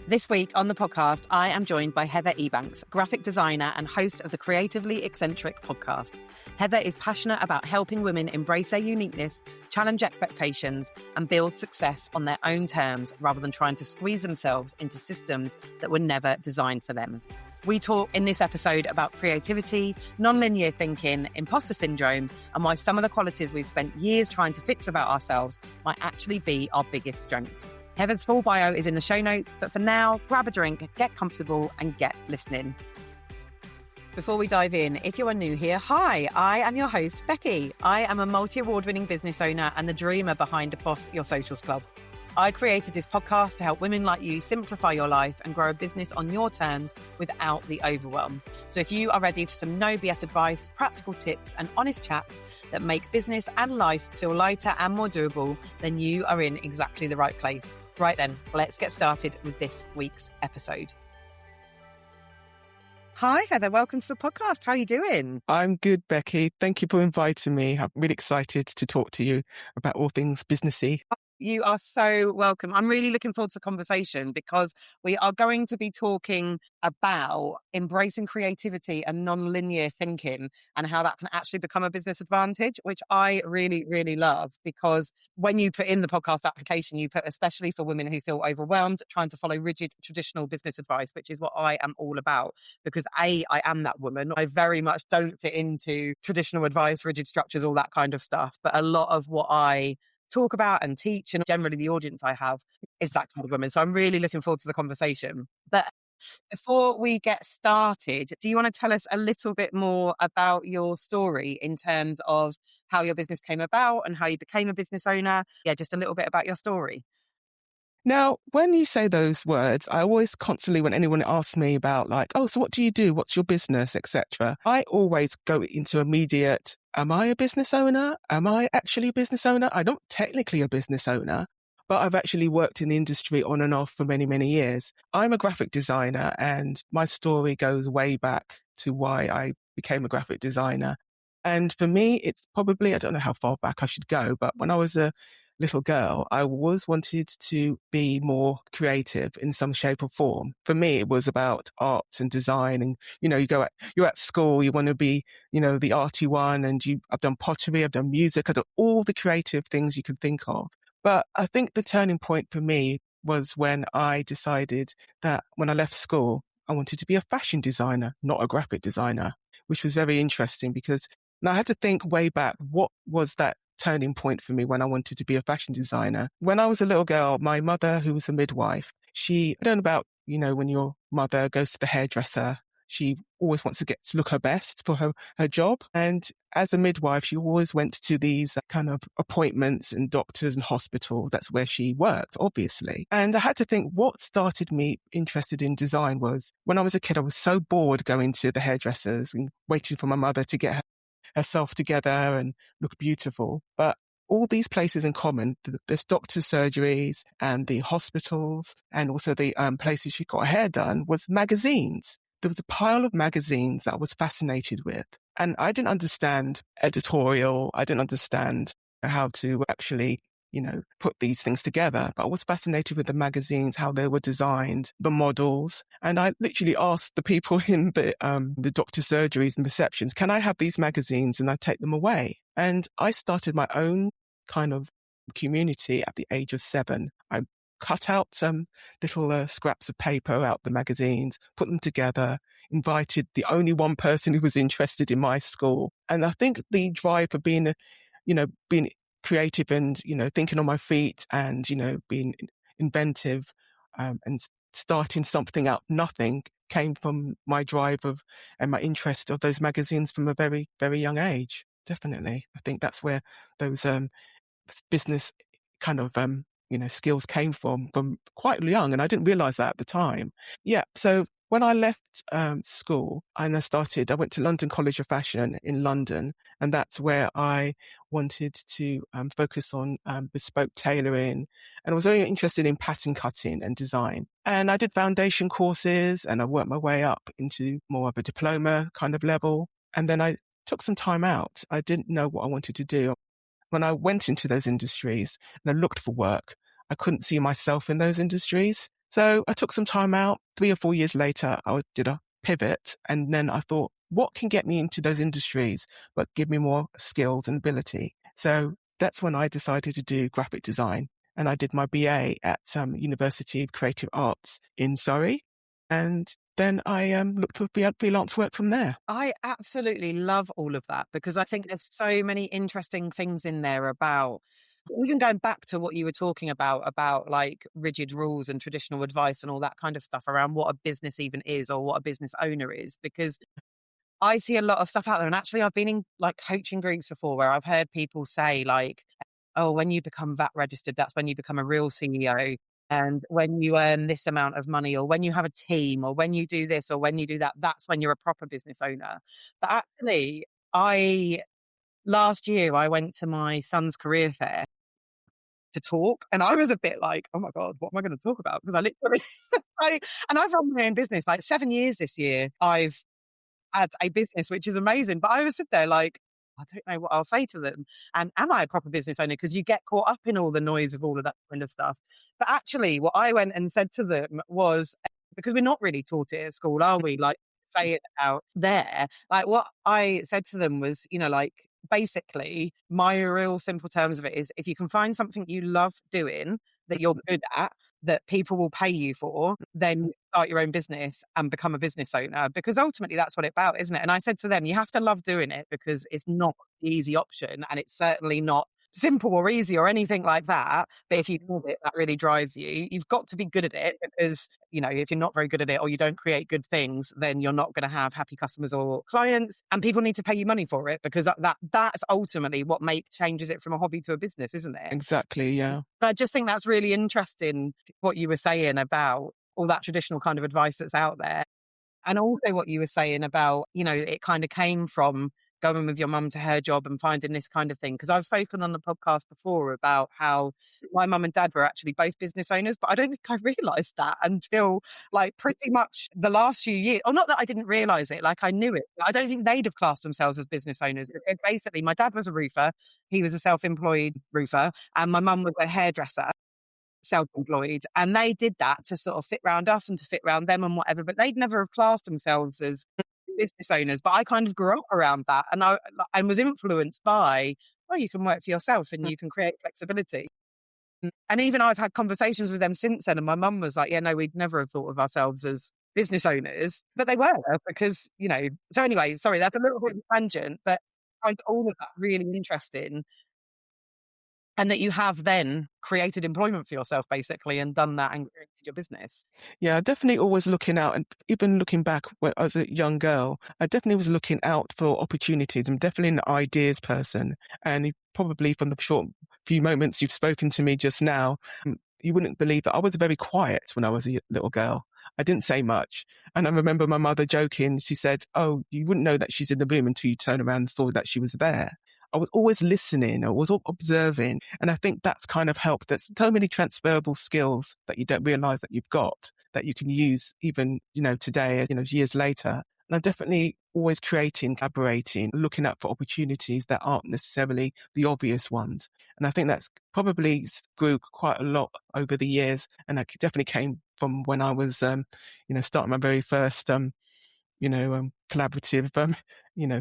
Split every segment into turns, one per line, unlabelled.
This week on the podcast, I am joined by Heather Ebanks, graphic designer and host of the Creatively Eccentric podcast. Heather is passionate about helping women embrace their uniqueness, challenge expectations, and build success on their own terms rather than trying to squeeze themselves into systems that were never designed for them. We talk in this episode about creativity, non-linear thinking, imposter syndrome, and why some of the qualities we've spent years trying to fix about ourselves might actually be our biggest strengths. Heather's full bio is in the show notes, but for now, grab a drink, get comfortable, and get listening. Before we dive in, if you are new here, hi, I am your host, Becky. I am a multi-award-winning business owner and the dreamer behind Boss Your Socials Club. I created this podcast to help women like you simplify your life and grow a business on your terms without the overwhelm. So if you are ready for some no BS advice, practical tips and honest chats that make business and life feel lighter and more doable, then you are in exactly the right place. Right then, let's get started with this week's episode. Hi, Heather. Welcome to the podcast. How are you doing?
I'm good, Becky. Thank you for inviting me. I'm really excited to talk to you about all things businessy.
You are so welcome. I'm really looking forward to the conversation because we are going to be talking about embracing creativity and non-linear thinking and how that can actually become a business advantage, which I really, really love, because when you put in the podcast application, you put especially for women who feel overwhelmed trying to follow rigid traditional business advice, which is what I am all about, because I am that woman. I very much don't fit into traditional advice, rigid structures, all that kind of stuff. But a lot of what I talk about and teach, and generally the audience I have, is that kind of woman. So I'm really looking forward to the conversation. But before we get started, do you want to tell us a little bit more about your story in terms of how your business came about and how you became a business owner? Yeah, just a little bit about your story.
Now, when you say those words, I always constantly, when anyone asks me about like, oh, so what do you do? What's your business, etc., I always go into immediate, am I a business owner? Am I actually a business owner? I'm not technically a business owner, but I've actually worked in the industry on and off for many, many years. I'm a graphic designer and my story goes way back to why I became a graphic designer. And for me, it's probably, I don't know how far back I should go, but when I was a little girl, I always wanted to be more creative in some shape or form. For me, it was about art and design. And, you're at school, you want to be, the arty one. And I've done pottery, I've done music, I've done all the creative things you could think of. But I think the turning point for me was when I decided that when I left school, I wanted to be a fashion designer, not a graphic designer, which was very interesting because now I had to think way back, what was that turning point for me when I wanted to be a fashion designer? When I was a little girl, my mother, who was a midwife, I don't know about, when your mother goes to the hairdresser, she always wants to get to look her best for her job. And as a midwife, she always went to these kind of appointments and doctors and hospitals. That's where she worked, obviously. And I had to think what started me interested in design was when I was a kid, I was so bored going to the hairdressers and waiting for my mother to get herself together and look beautiful. But all these places in common, there's doctor's surgeries and the hospitals and also the places she got her hair done, was magazines. There was a pile of magazines that I was fascinated with. And I didn't understand editorial. I didn't understand how to actually, put these things together. But I was fascinated with the magazines, how they were designed, the models. And I literally asked the people in the doctor's surgeries and receptions, can I have these magazines? And I take them away. And I started my own kind of community at the age of 7. I cut out some little scraps of paper out the magazines, put them together, invited the only one person who was interested in my school. And I think the drive for being creative and, thinking on my feet and, being inventive and starting something out of nothing came from my drive and my interest of those magazines from a very, very young age. Definitely. I think that's where those business kind of skills came from quite young. And I didn't realize that at the time. Yeah. So when I left school and I went to London College of Fashion in London. And that's where I wanted to focus on bespoke tailoring. And I was very interested in pattern cutting and design. And I did foundation courses and I worked my way up into more of a diploma kind of level. And then I took some time out. I didn't know what I wanted to do. When I went into those industries and I looked for work, I couldn't see myself in those industries. So I took some time out. 3 or 4 years later, I did a pivot. And then I thought, what can get me into those industries, but give me more skills and ability? So that's when I decided to do graphic design. And I did my BA at University of Creative Arts in Surrey. And then I looked for freelance work from there.
I absolutely love all of that because I think there's so many interesting things in there about even going back to what you were talking about like rigid rules and traditional advice and all that kind of stuff around what a business even is or what a business owner is. Because I see a lot of stuff out there. And actually, I've been in like coaching groups before where I've heard people say, like, oh, when you become VAT registered, that's when you become a real CEO. And when you earn this amount of money, or when you have a team, or when you do this, or when you do that, that's when you're a proper business owner. But actually, last year, I went to my son's career fair to talk. And I was a bit like, oh my God, what am I going to talk about? Because I literally, and I've run my own business like 7 years this year. I've had a business, which is amazing. But I was sit there like, I don't know what I'll say to them. And am I a proper business owner? Because you get caught up in all the noise of all of that kind of stuff. But actually, what I went and said to them was, because we're not really taught it at school, are we? Like, say it out there. Like, what I said to them was, like, basically, my real simple terms of it is if you can find something you love doing that you're good at, that people will pay you for, then start your own business and become a business owner, because ultimately that's what it's about, isn't it? And I said to them, you have to love doing it because it's not the easy option and it's certainly not simple or easy or anything like that. But if you love it, that really drives you. You've got to be good at it because, if you're not very good at it or you don't create good things, then you're not going to have happy customers or clients, and people need to pay you money for it because that's ultimately what changes it from a hobby to a business, isn't it?
Exactly. Yeah.
I just think that's really interesting what you were saying about all that traditional kind of advice that's out there. And also what you were saying about, it kind of came from going with your mum to her job and finding this kind of thing. Because I've spoken on the podcast before about how my mum and dad were actually both business owners, but I don't think I realised that until like pretty much the last few years. Or not that I didn't realise it, like I knew it. But I don't think they'd have classed themselves as business owners. Because basically, my dad was a roofer. He was a self-employed roofer. And my mum was a hairdresser, self-employed, and they did that to sort of fit round us and to fit round them and whatever, but they'd never have classed themselves as business owners. But I kind of grew up around that, and I was influenced by, well, you can work for yourself and you can create flexibility. And even I've had conversations with them since then, and my mum was like, yeah, no, we'd never have thought of ourselves as business owners, but they were, because so anyway, sorry, that's a little bit of a tangent, but I find all of that really interesting. And that you have then created employment for yourself, basically, and done that and created your business.
Yeah, definitely always looking out, and even looking back when I was a young girl, I definitely was looking out for opportunities. I'm definitely an ideas person. And probably from the short few moments you've spoken to me just now, you wouldn't believe that I was very quiet when I was a little girl. I didn't say much. And I remember my mother joking. She said, oh, you wouldn't know that she's in the room until you turn around and saw that she was there. I was always listening. I was observing. And I think that's kind of helped. There's so many transferable skills that you don't realize that you've got that you can use even, today, years later. And I'm definitely always creating, collaborating, looking out for opportunities that aren't necessarily the obvious ones. And I think that's probably grew quite a lot over the years. And that definitely came from when I was, starting my very first, collaborative,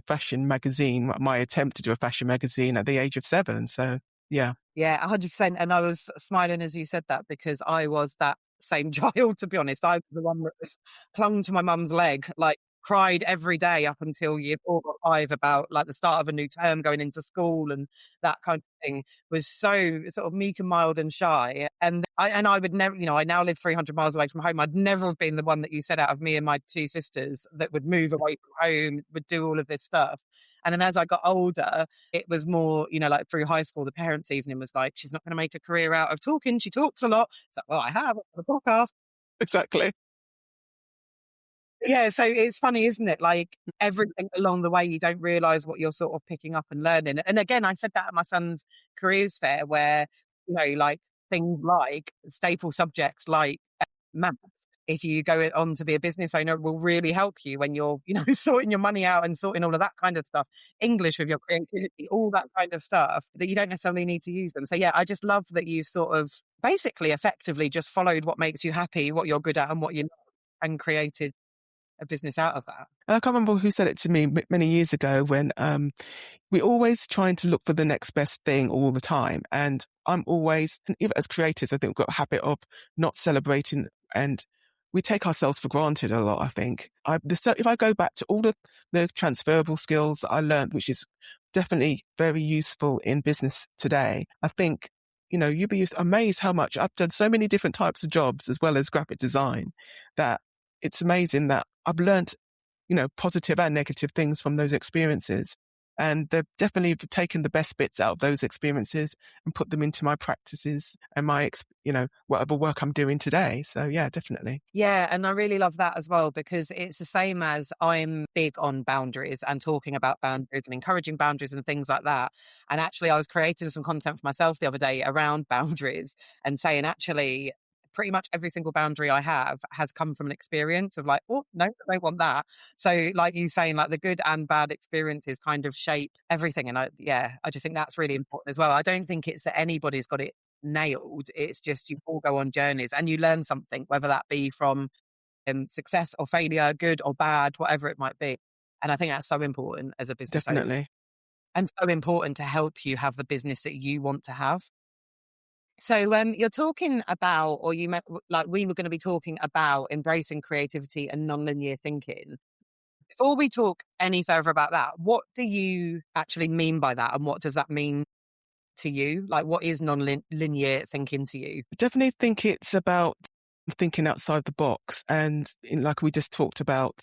fashion magazine, my attempt to do a fashion magazine at the age of 7. So, yeah.
Yeah, 100%. And I was smiling as you said that because I was that same child, to be honest. I was the one that was clung to my mum's leg, like cried every day up until year 4 or 5 about like the start of a new term, going into school and that kind of thing. Was so sort of meek and mild and shy. And I would never, I now live 300 miles away from home. I'd never have been the one that you said out of me and my 2 sisters that would move away from home, would do all of this stuff. And then as I got older, it was more, like through high school, the parents' evening was like, she's not going to make a career out of talking. She talks a lot. It's like, well, I have on the podcast.
Exactly.
Yeah, so it's funny, isn't it? Like everything along the way, you don't realise what you're sort of picking up and learning. And again, I said that at my son's careers fair where, like things like staple subjects like maths if you go on to be a business owner, it will really help you when you're, sorting your money out and sorting all of that kind of stuff. English with your creativity, all that kind of stuff that you don't necessarily need to use them. So yeah, I just love that you've sort of basically effectively just followed what makes you happy, what you're good at and what you're not, and created a business out of that.
And I can't remember who said it to me many years ago when we're always trying to look for the next best thing all the time. And I'm always, and even as creators, I think we've got a habit of not celebrating, and we take ourselves for granted a lot, I think. If I go back to all the transferable skills that I learned, which is definitely very useful in business today, I think, you'd be amazed how much I've done so many different types of jobs as well as graphic design, that it's amazing that I've learned, positive and negative things from those experiences. And they've definitely taken the best bits out of those experiences and put them into my practices and my, whatever work I'm doing today. So yeah, definitely.
Yeah. And I really love that as well, because it's the same as I'm big on boundaries and talking about boundaries and encouraging boundaries and things like that. And actually, I was creating some content for myself the other day around boundaries and saying, actually, pretty much every single boundary I have has come from an experience of like, oh, no, I don't want that. So like you saying, like the good and bad experiences kind of shape everything. And I just think that's really important as well. I don't think it's that anybody's got it nailed. It's just you all go on journeys and you learn something, whether that be from success or failure, good or bad, whatever it might be. And I think that's so important as a business owner,
Definitely.
and so important to help you have the business that you want to have. So you're talking about, or you meant, like we were going to be talking about embracing creativity and nonlinear thinking. Before we talk any further about that, what do you actually mean by that? And what does that mean to you? Like, what is non-linear thinking to you?
I definitely think it's about thinking outside the box. And like we just talked about,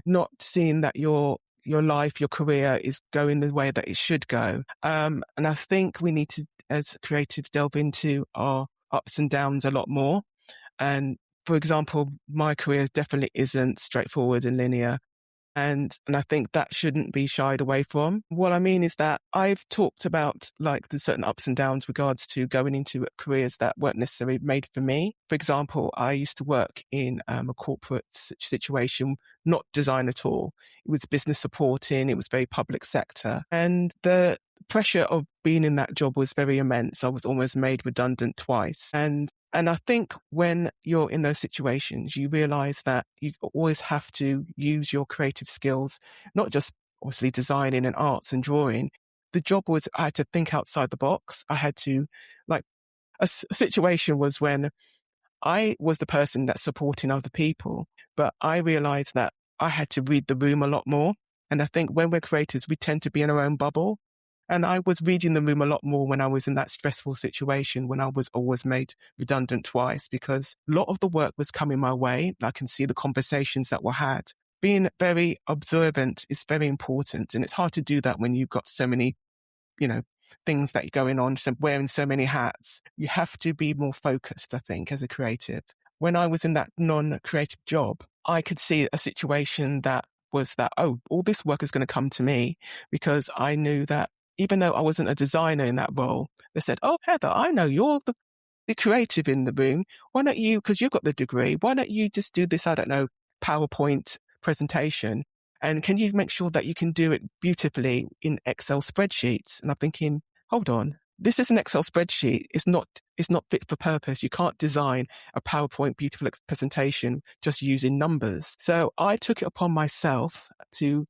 not seeing that your life, your career is going the way that it should go. And I think we need to, as creatives, delve into our ups and downs a lot more. And for example, my career definitely isn't straightforward and linear. And I think that shouldn't be shied away from. What I mean is that I've talked about like the certain ups and downs regards to going into careers that weren't necessarily made for me. For example, I used to work in a corporate situation, not design at all. It was business supporting. It was very public sector. And the pressure of being in that job was very immense. I was almost made redundant twice. And I think when you're in those situations, you realize that you always have to use your creative skills, not just obviously designing and arts and drawing. The job was, I had to think outside the box. I had to, like, a situation was when I was the person that's supporting other people, but I realized that I had to read the room a lot more. And I think when we're creators, we tend to be in our own bubble. And I was reading the room a lot more when I was in that stressful situation, when I was always made redundant twice, because a lot of the work was coming my way. I can see the conversations that were had. Being very observant is very important. And it's hard to do that when you've got so many, things that are going on, so wearing so many hats. You have to be more focused, I think, as a creative. When I was in that non-creative job, I could see a situation that was that, oh, all this work is going to come to me, because I knew that even though I wasn't a designer in that role, they said, oh, Heather, I know you're the creative in the room. Why don't you, because you've got the degree, why don't you just do this, I don't know, PowerPoint presentation? And can you make sure that you can do it beautifully in Excel spreadsheets? And I'm thinking, hold on, this is an Excel spreadsheet. It's not fit for purpose. You can't design a PowerPoint beautiful presentation just using numbers. So I took it upon myself to,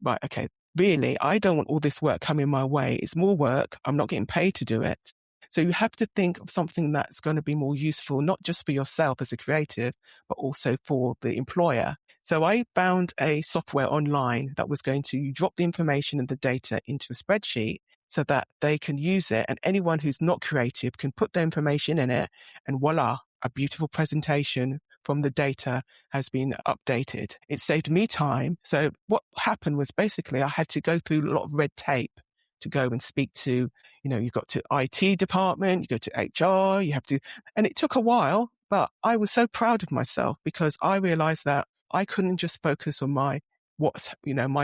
right, okay, really, I don't want all this work coming my way. It's more work. I'm not getting paid to do it. So you have to think of something that's going to be more useful, not just for yourself as a creative, but also for the employer. So I found a software online that was going to drop the information and the data into a spreadsheet so that they can use it. And anyone who's not creative can put their information in it, and voila, a beautiful presentation from the data has been updated. It saved me time. So what happened was basically I had to go through a lot of red tape to go and speak to, you got to IT department, you go to HR, and it took a while, but I was so proud of myself because I realized that I couldn't just focus on my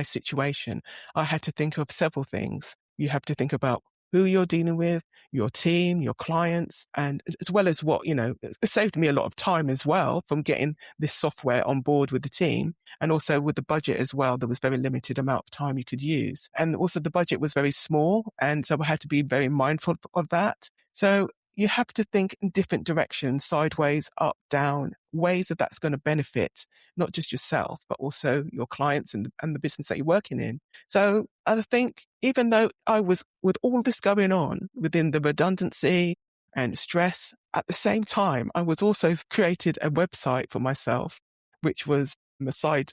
situation. I had to think of several things. You have to think about who you're dealing with, your team, your clients, and as well as what, it saved me a lot of time as well from getting this software on board with the team. And also with the budget as well, there was very limited amount of time you could use. And also the budget was very small. And so I had to be very mindful of that. So you have to think in different directions, sideways, up, down, ways that that's going to benefit not just yourself, but also your clients and the business that you're working in. So I think even though I was, with all this going on within the redundancy and stress, at the same time, I was also created a website for myself, which was a side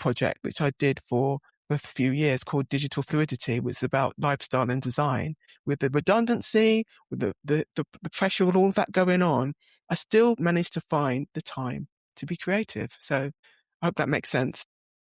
project, which I did for a few years, called Digital Fluidity, which is about lifestyle and design. With the redundancy, with the pressure of all of that going on, I still managed to find the time to be creative. So I hope that makes sense.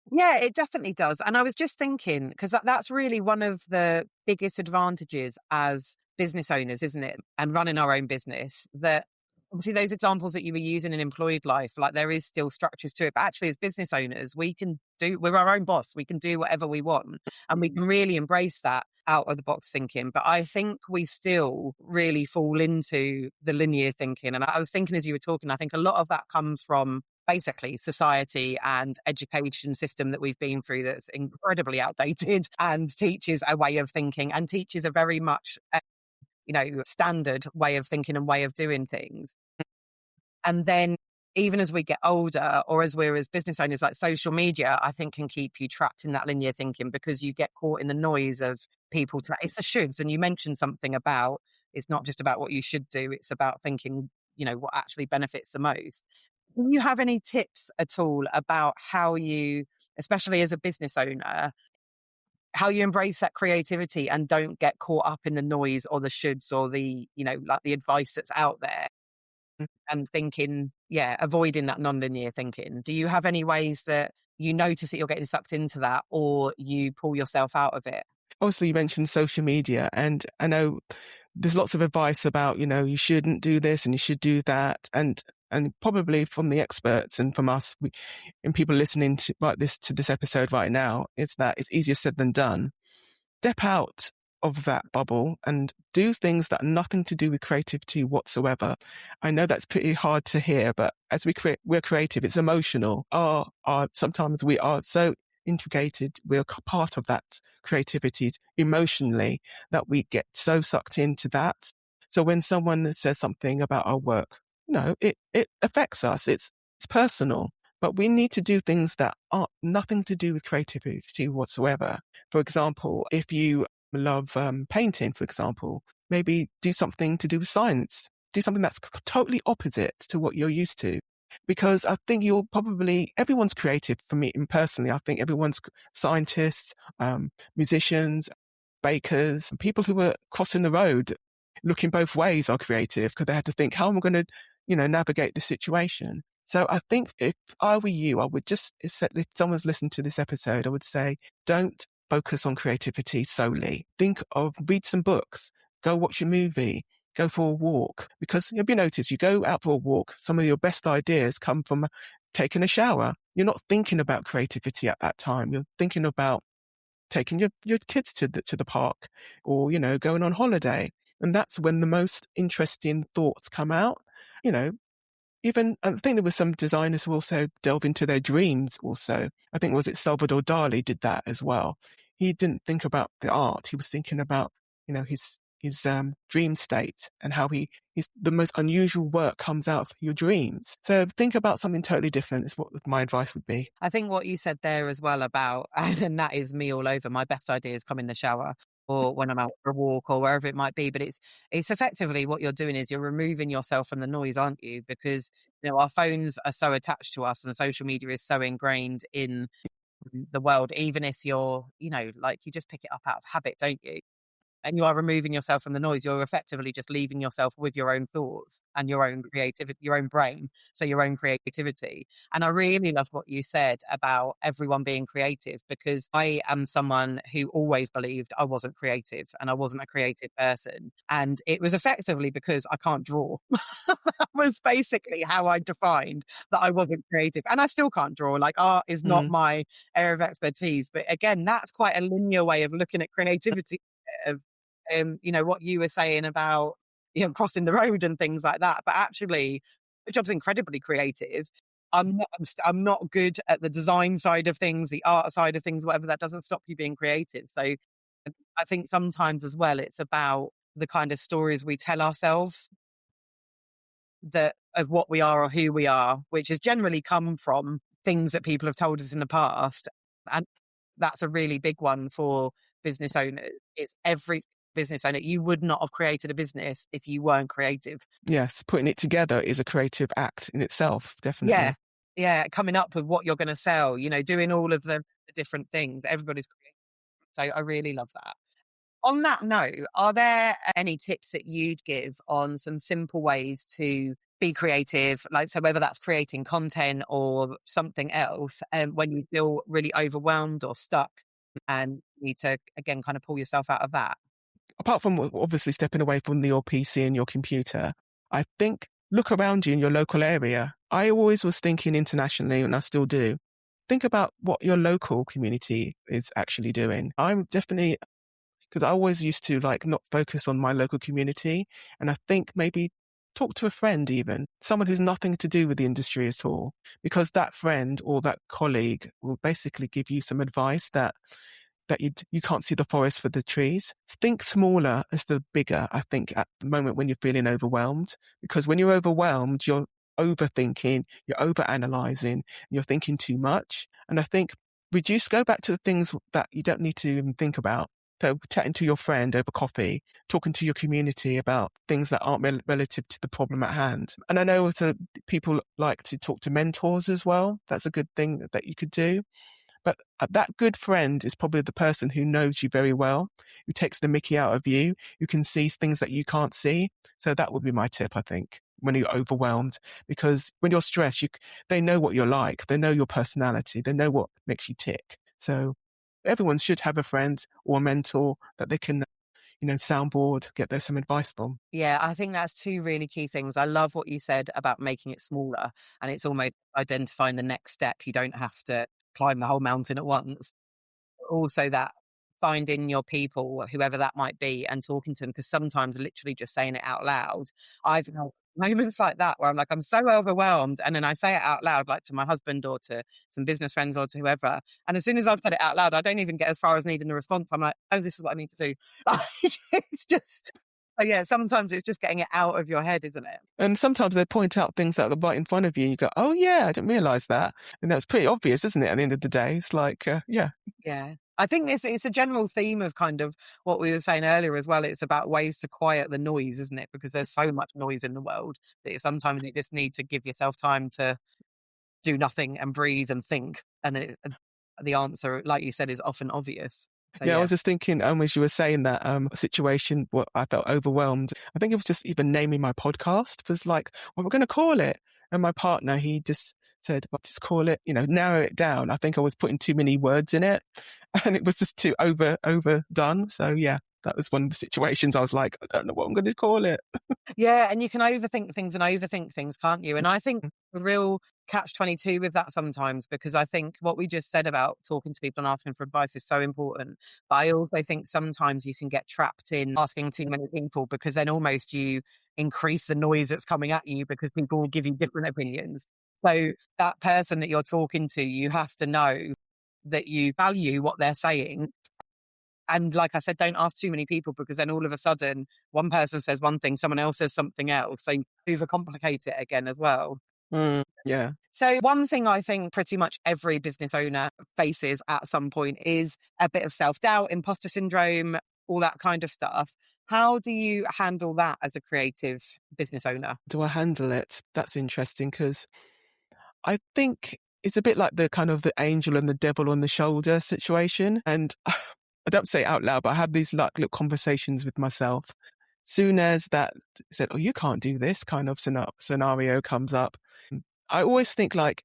Yeah, it definitely does. And I was just thinking, because that's really one of the biggest advantages as business owners, isn't it? And running our own business, that obviously those examples that you were using in employed life, like there is still structures to it. But actually, as business owners, we're our own boss. We can do whatever we want. And we can really embrace that out of the box thinking. But I think we still really fall into the linear thinking. And I was thinking as you were talking, I think a lot of that comes from basically society and education system that we've been through that's incredibly outdated and teaches a way of thinking and teaches a very much standard way of thinking and way of doing things. And then even as we get older, or as we're as business owners, like social media, I think can keep you trapped in that linear thinking because you get caught in the noise of people. It's the shoulds. And you mentioned something about, it's not just about what you should do. It's about thinking, what actually benefits the most. Do you have any tips at all about how you, especially as a business owner, how you embrace that creativity and don't get caught up in the noise or the shoulds or the, like the advice that's out there, and thinking, avoiding that non-linear thinking? Do you have any ways that you notice that you're getting sucked into that or you pull yourself out of it?
Obviously, you mentioned social media, and I know there's lots of advice about, you shouldn't do this and you should do that. And probably from the experts and from us and people listening to this episode right now, is that it's easier said than done. Step out of that bubble and do things that are nothing to do with creativity whatsoever. I know that's pretty hard to hear, but as we're creative, it's emotional. Sometimes we are so integrated, we're part of that creativity emotionally, that we get so sucked into that. So when someone says something about our work, it affects us. It's personal. But we need to do things that are nothing to do with creativity whatsoever. For example, if you love painting, for example, maybe do something to do with science. Do something that's totally opposite to what you're used to. Because I think everyone's creative. For me personally, I think everyone's scientists, musicians, bakers, people who were crossing the road looking both ways are creative because they had to think, how am I going to, navigate this situation? So I think if I were you, I would just, if someone's listened to this episode, I would say, don't focus on creativity solely. Read some books, go watch a movie, go for a walk. Because have you noticed, you go out for a walk, some of your best ideas come from taking a shower. You're not thinking about creativity at that time. You're thinking about taking your kids to the park or, going on holiday. And that's when the most interesting thoughts come out. Even I think there were some designers who also delve into their dreams also. I think, was it Salvador Dali did that as well. He didn't think about the art. He was thinking about, his dream state and how the most unusual work comes out of your dreams. So think about something totally different is what my advice would be.
I think what you said there as well about, and that is me all over, my best ideas come in the shower or when I'm out for a walk or wherever it might be. But it's effectively what you're doing is you're removing yourself from the noise, aren't you? Because, our phones are so attached to us and social media is so ingrained in the world, even if you're, like you just pick it up out of habit, don't you? And you are removing yourself from the noise. You're effectively just leaving yourself with your own thoughts and your own creativity, your own brain. So your own creativity. And I really love what you said about everyone being creative, because I am someone who always believed I wasn't creative and I wasn't a creative person. And it was effectively because I can't draw. That was basically how I defined that I wasn't creative. And I still can't draw. Like, art is not my area of expertise. But again, that's quite a linear way of looking at creativity. What you were saying about, crossing the road and things like that. But actually, the job's incredibly creative. I'm not good at the design side of things, the art side of things, whatever. That doesn't stop you being creative. So I think sometimes as well, it's about the kind of stories we tell ourselves that of what we are or who we are, which has generally come from things that people have told us in the past. And that's a really big one for business owners. It's every business owner. You would not have created a business if you weren't creative.
Yes, putting it together is a creative act in itself,
Yeah.
definitely.
Yeah. Coming up with what you're going to sell, doing all of the different things. Everybody's creative. So I really love that. On that note, are there any tips that you'd give on some simple ways to be creative? Like, so whether that's creating content or something else, when you feel really overwhelmed or stuck and need to, again, kind of pull yourself out of that?
Apart from obviously stepping away from your PC and your computer, I think look around you in your local area. I always was thinking internationally, and I still do. Think about what your local community is actually doing. I'm definitely, because I always used to like not focus on my local community. And I think maybe talk to a friend, even someone who's nothing to do with the industry at all, because that friend or that colleague will basically give you some advice that you can't see the forest for the trees. Think smaller as the bigger, I think, at the moment when you're feeling overwhelmed. Because when you're overwhelmed, you're overthinking, you're overanalyzing, you're thinking too much. And I think go back to the things that you don't need to even think about. So chatting to your friend over coffee, talking to your community about things that aren't relative to the problem at hand. And I know people like to talk to mentors as well. That's a good thing that you could do. But that good friend is probably the person who knows you very well, who takes the mickey out of you, who can see things that you can't see. So that would be my tip, I think, when you're overwhelmed. Because when you're stressed, they know what you're like. They know your personality. They know what makes you tick. So everyone should have a friend or a mentor that they can, soundboard, get there some advice from.
Yeah, I think that's two really key things. I love what you said about making it smaller, and it's almost identifying the next step. You don't have to climb the whole mountain at once. Also, that finding your people, whoever that might be, and talking to them, because sometimes literally just saying it out loud, I've had moments like that where I'm like, I'm so overwhelmed, and then I say it out loud, like to my husband or to some business friends or to whoever, and as soon as I've said it out loud, I don't even get as far as needing a response. I'm like, oh, this is what I need to do. It's just, so yeah, sometimes it's just getting it out of your head, isn't it?
And sometimes they point out things that are right in front of you. And you go, oh, yeah, I didn't realize that. And that's pretty obvious, isn't it? At the end of the day, it's like, yeah.
Yeah. I think it's a general theme of kind of what we were saying earlier as well. It's about ways to quiet the noise, isn't it? Because there's so much noise in the world that sometimes you just need to give yourself time to do nothing and breathe and think. And the answer, like you said, is often obvious. So,
Yeah, I was just thinking, as you were saying that situation, what I felt overwhelmed. I think it was just even naming my podcast was like, what we're going to call it. And my partner, he just said, well, just call it, narrow it down. I think I was putting too many words in it and it was just too overdone. So yeah, that was one of the situations I was like, I don't know what I'm going to call it.
yeah, and you can overthink things, can't you? And I think the real catch-22 with that sometimes, because I think what we just said about talking to people and asking for advice is so important. But I also think sometimes you can get trapped in asking too many people, because then almost you increase the noise that's coming at you because people will give you different opinions. So that person that you're talking to, you have to know that you value what they're saying. And like I said, don't ask too many people, because then all of a sudden one person says one thing, someone else says something else. So you overcomplicate it again as well.
Yeah.
So one thing I think pretty much every business owner faces at some point is a bit of self-doubt, imposter syndrome, all that kind of stuff. How do you handle that as a creative business owner?
Do I handle it? That's interesting because I think it's a bit like the kind of the angel and the devil on the shoulder situation. And I don't say it out loud, but I have these like little conversations with myself. Soon as that said, oh, you can't do this kind of scenario comes up, I always think like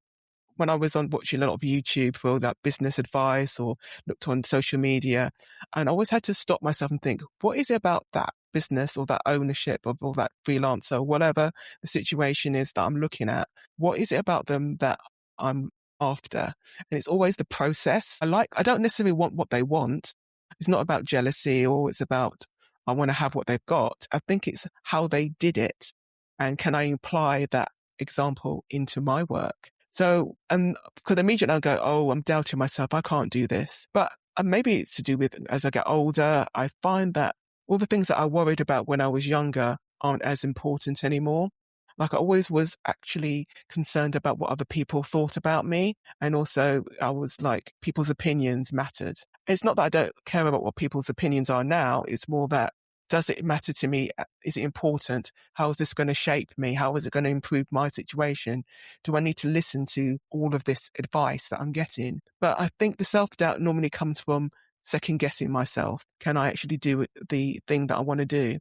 when I was on watching a lot of YouTube for that business advice or looked on social media, and I always had to stop myself and think, what is it about that business or that ownership of or that freelancer or whatever the situation is that I'm looking at? What is it about them that I'm after? And it's always the process. I don't necessarily want what they want. It's not about jealousy or it's about I want to have what they've got. I think it's how they did it. And can I apply that example into my work? So, and because immediately I'll go, oh, I'm doubting myself. I can't do this. But maybe it's to do with as I get older, I find that all the things that I worried about when I was younger aren't as important anymore. Like I always was actually concerned about what other people thought about me. And also I was like, people's opinions mattered. It's not that I don't care about what people's opinions are now. It's more that, does it matter to me? Is it important? How is this going to shape me? How is it going to improve my situation? Do I need to listen to all of this advice that I'm getting? But I think the self-doubt normally comes from second guessing myself. Can I actually do the thing that I want to do?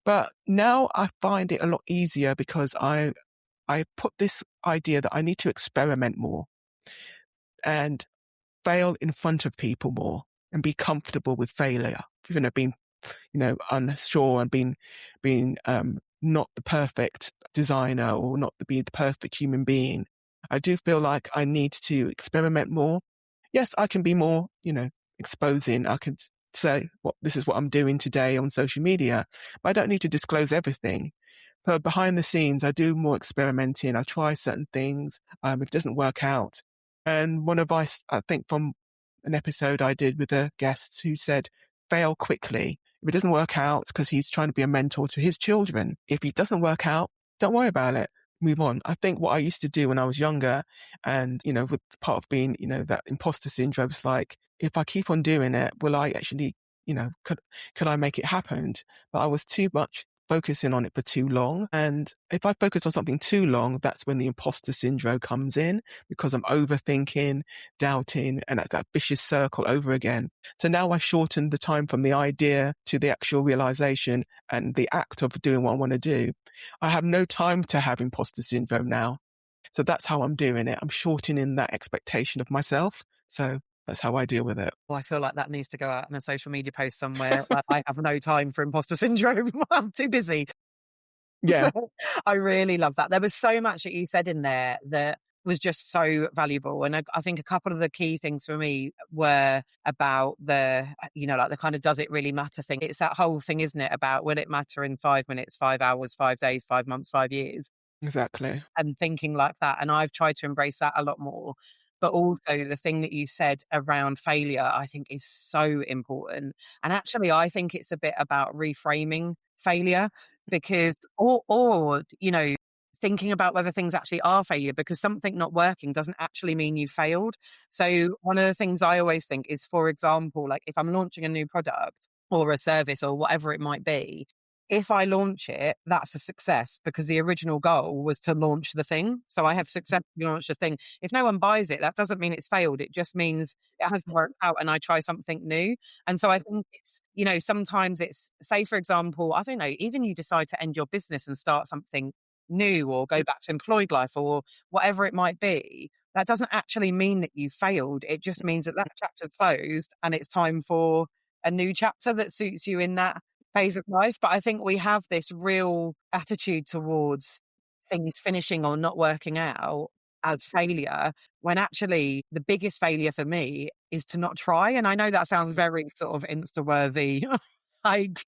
But now I find it a lot easier because I put this idea that I need to experiment more and fail in front of people more and be comfortable with failure. Being unsure and being not the perfect designer or not to be the perfect human being. I do feel like I need to experiment more. Yes, I can be more, exposing. I can say, this is what I'm doing today on social media, but I don't need to disclose everything. But behind the scenes, I do more experimenting. I try certain things. If it doesn't work out. And one advice, I think, from an episode I did with a guest who said, fail quickly. If it doesn't work out, because he's trying to be a mentor to his children. If it doesn't work out, don't worry about it. Move on. I think what I used to do when I was younger and, with part of being, that imposter syndrome was like, if I keep on doing it, will I actually, could I make it happen? But I was too much focusing on it for too long. And if I focus on something too long, that's when the imposter syndrome comes in because I'm overthinking, doubting, and that's that vicious circle over again. So now I shorten the time from the idea to the actual realization and the act of doing what I want to do. I have no time to have imposter syndrome now. So that's how I'm doing it. I'm shortening that expectation of myself. So that's how I deal with it.
Well, I feel like that needs to go out in a social media post somewhere. I have no time for imposter syndrome. I'm too busy.
Yeah.
So, I really love that. There was so much that you said in there that was just so valuable. And I think a couple of the key things for me were about the kind of does it really matter thing. It's that whole thing, isn't it? About will it matter in 5 minutes, 5 hours, 5 days, 5 months, 5 years?
Exactly.
And thinking like that. And I've tried to embrace that a lot more. But also the thing that you said around failure, I think is so important. And actually, I think it's a bit about reframing failure because, thinking about whether things actually are failure, because something not working doesn't actually mean you failed. So one of the things I always think is, for example, like if I'm launching a new product or a service or whatever it might be, if I launch it, that's a success because the original goal was to launch the thing. So I have successfully launched the thing. If no one buys it, that doesn't mean it's failed. It just means it hasn't worked out and I try something new. And so I think it's, sometimes it's, say, for example, I don't know, even you decide to end your business and start something new or go back to employed life or whatever it might be. That doesn't actually mean that you failed. It just means that chapter's closed and it's time for a new chapter that suits you in that phase of life. But I think we have this real attitude towards things finishing or not working out as failure, when actually the biggest failure for me is to not try. And I know that sounds very sort of Insta-worthy, like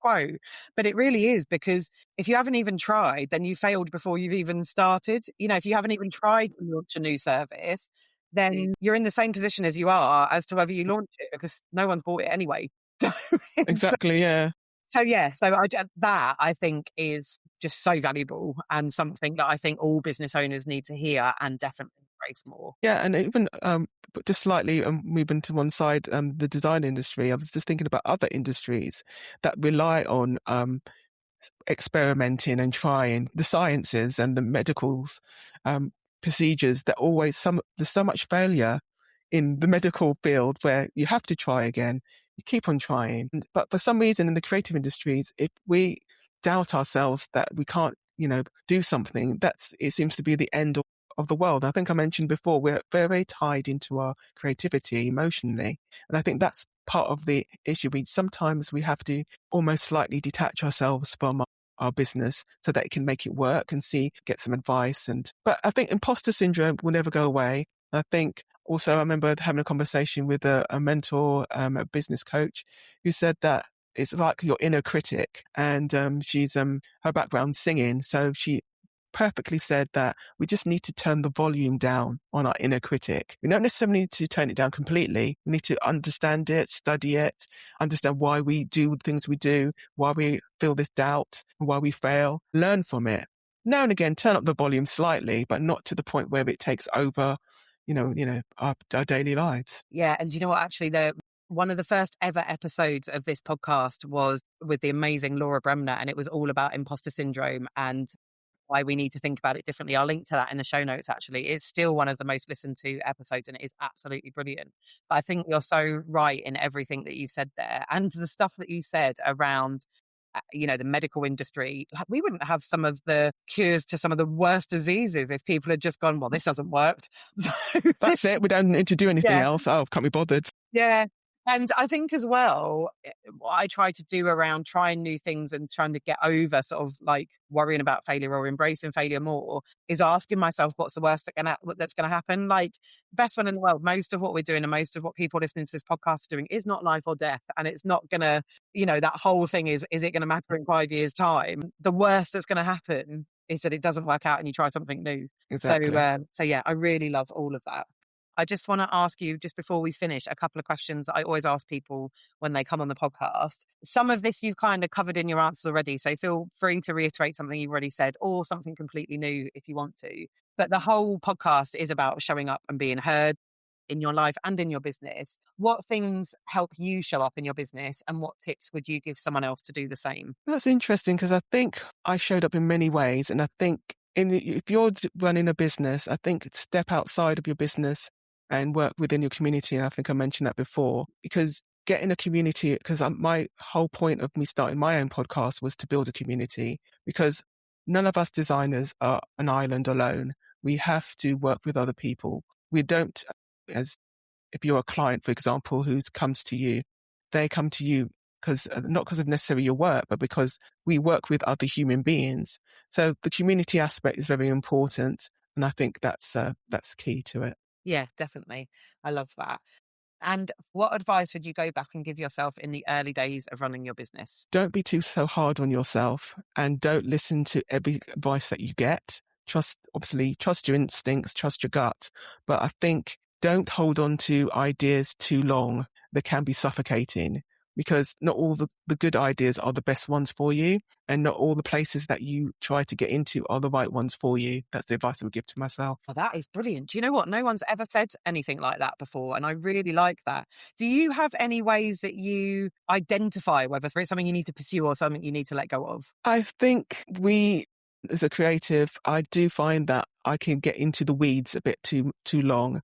quote, but it really is, because if you haven't even tried, then you failed before you've even started. If you haven't even tried to launch a new service, then you're in the same position as you are as to whether you launch it, because no one's bought it anyway.
Exactly, yeah.
So that I think is just so valuable and something that I think all business owners need to hear and definitely embrace more.
Yeah, and even but just slightly moving to one side, the design industry. I was just thinking about other industries that rely on experimenting and trying the sciences and the medicals procedures. There's so much failure in the medical field where you have to try again. You keep on trying, but for some reason in the creative industries, if we doubt ourselves that we can't, do something, it seems to be the end of the world. I think I mentioned before, we're very tied into our creativity emotionally. And I think that's part of the issue. Sometimes we have to almost slightly detach ourselves from our business so that it can make it work and get some advice. But I think imposter syndrome will never go away. I think also I remember having a conversation with a mentor, a business coach, who said that it's like your inner critic. And she's her background singing, so she perfectly said that we just need to turn the volume down on our inner critic. We don't necessarily need to turn it down completely. We need to understand it, study it, understand why we do the things we do, why we feel this doubt, why we fail, learn from it. Now and again, turn up the volume slightly, but not to the point where it takes over, our daily lives.
Yeah. And you know what? Actually, one of the first ever episodes of this podcast was with the amazing Laura Bremner, and it was all about imposter syndrome and why we need to think about it differently. I'll link to that in the show notes, actually. It's still one of the most listened to episodes, and it is absolutely brilliant. But I think you're so right in everything that you said there. And the stuff that you said around, the medical industry, like, we wouldn't have some of the cures to some of the worst diseases if people had just gone, well, this hasn't worked. So
That's it. We don't need to do anything
yeah.
else. Oh, can't be bothered.
Yeah. And I think as well, what I try to do around trying new things and trying to get over sort of like worrying about failure or embracing failure more is asking myself, what's the worst that's going to happen? Like, best one in the world, most of what we're doing and most of what people listening to this podcast are doing is not life or death. And it's not going to, that whole thing is it going to matter in 5 years' time? The worst that's going to happen is that it doesn't work out and you try something new.
Exactly.
So yeah, I really love all of that. I just want to ask you, just before we finish, a couple of questions I always ask people when they come on the podcast. Some of this you've kind of covered in your answers already, so feel free to reiterate something you've already said or something completely new if you want to. But the whole podcast is about showing up and being heard in your life and in your business. What things help you show up in your business, and what tips would you give someone else to do the same?
That's interesting, because I think I showed up in many ways. And I think if you're running a business, I think step outside of your business and work within your community. And I think I mentioned that before, because getting a community, because my whole point of me starting my own podcast was to build a community, because none of us designers are an island alone. We have to work with other people. We don't, as if you're a client, for example, who comes to you, they come to you not because of necessarily your work, but because we work with other human beings. So the community aspect is very important. And I think that's key to it.
Yeah, definitely. I love that. And what advice would you go back and give yourself in the early days of running your business?
Don't be so hard on yourself, and don't listen to every advice that you get. Trust your instincts, trust your gut. But I think don't hold on to ideas too long. They can be suffocating, because not all the good ideas are the best ones for you, and not all the places that you try to get into are the right ones for you. That's the advice I would give to myself.
Oh, that is brilliant. Do you know what? No one's ever said anything like that before, and I really like that. Do you have any ways that you identify whether it's something you need to pursue or something you need to let go of?
I think as a creative, I do find that I can get into the weeds a bit too long.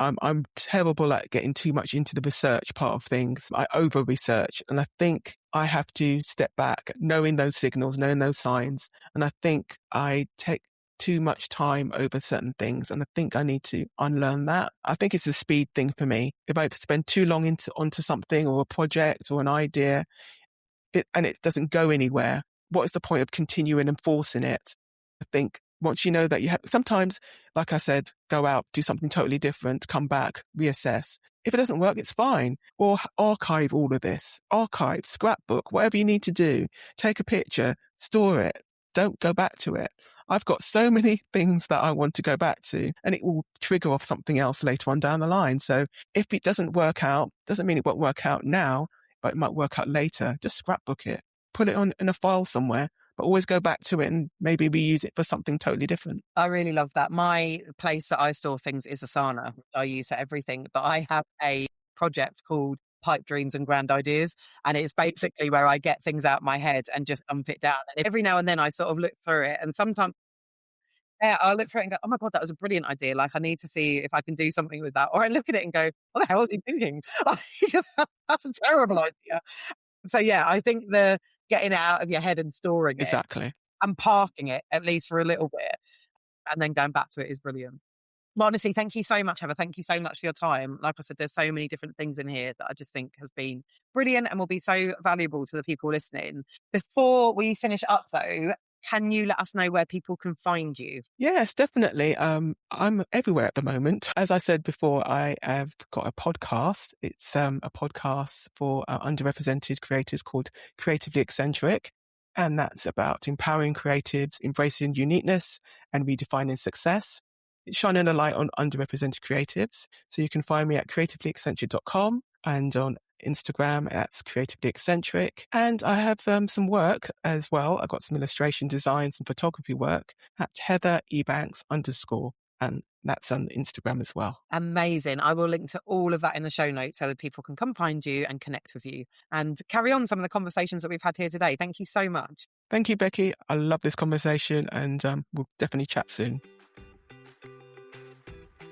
I'm terrible at getting too much into the research part of things. I over research, and I think I have to step back, knowing those signals, knowing those signs. And I think I take too much time over certain things, and I think I need to unlearn that. I think it's a speed thing for me. If I spend too long onto something or a project or an idea, and it doesn't go anywhere, what is the point of continuing and forcing it? I think once you know that sometimes, like I said, go out, do something totally different, come back, reassess. If it doesn't work, it's fine. Or archive all of this. Archive, scrapbook, whatever you need to do. Take a picture, store it. Don't go back to it. I've got so many things that I want to go back to, and it will trigger off something else later on down the line. So if it doesn't work out, doesn't mean it won't work out now, but it might work out later. Just scrapbook it. Put it in a file somewhere, but always go back to it and maybe reuse it for something totally different.
I really love that. My place that I store things is Asana, which I use for everything. But I have a project called Pipe Dreams and Grand Ideas. And it's basically where I get things out of my head and just dump it down. And every now and then I sort of look through it. And sometimes I'll look through it and go, oh my God, that was a brilliant idea. Like, I need to see if I can do something with that. Or I look at it and go, what the hell is he thinking? That's a terrible idea. So yeah, I think the getting it out of your head and storing it.
Exactly.
And parking it, at least for a little bit, and then going back to it is brilliant. Well, honestly, thank you so much, Heather. Thank you so much for your time. Like I said, there's so many different things in here that I just think has been brilliant and will be so valuable to the people listening. Before we finish up, though, can you let us know where people can find you?
Yes, definitely. I'm everywhere at the moment. As I said before, I have got a podcast. It's a podcast for underrepresented creators called Creatively Eccentric. And that's about empowering creatives, embracing uniqueness and redefining success. It's shining a light on underrepresented creatives. So you can find me at creativelyeccentric.com and on Instagram, that's Creatively Eccentric. And I have some work as well. I've got some illustration designs and photography work at Heather Ebanks _ and that's on Instagram as well.
Amazing. I will link to all of that in the show notes so that people can come find you and connect with you and carry on some of the conversations that we've had here today. Thank you so much.
Thank you, Becky. I love this conversation and we'll definitely chat soon.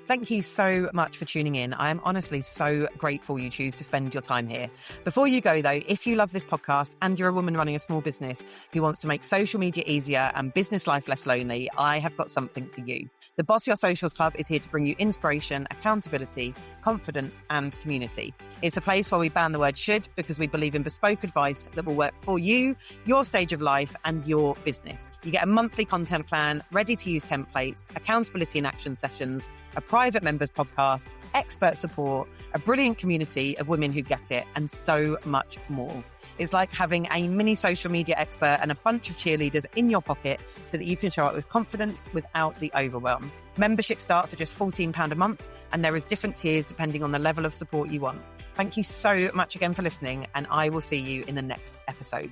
Thank you so much for tuning in. I am honestly so grateful you choose to spend your time here. Before you go, though, if you love this podcast and you're a woman running a small business who wants to make social media easier and business life less lonely, I have got something for you. The Boss Your Socials Club is here to bring you inspiration, accountability, confidence, and community. It's a place where we ban the word should because we believe in bespoke advice that will work for you, your stage of life, and your business. You get a monthly content plan, ready-to-use templates, accountability and action sessions, a private members podcast, expert support, a brilliant community of women who get it, and so much more. It's like having a mini social media expert and a bunch of cheerleaders in your pocket so that you can show up with confidence without the overwhelm. Membership starts at just £14 a month, and there is different tiers depending on the level of support you want. Thank you so much again for listening, and I will see you in the next episode.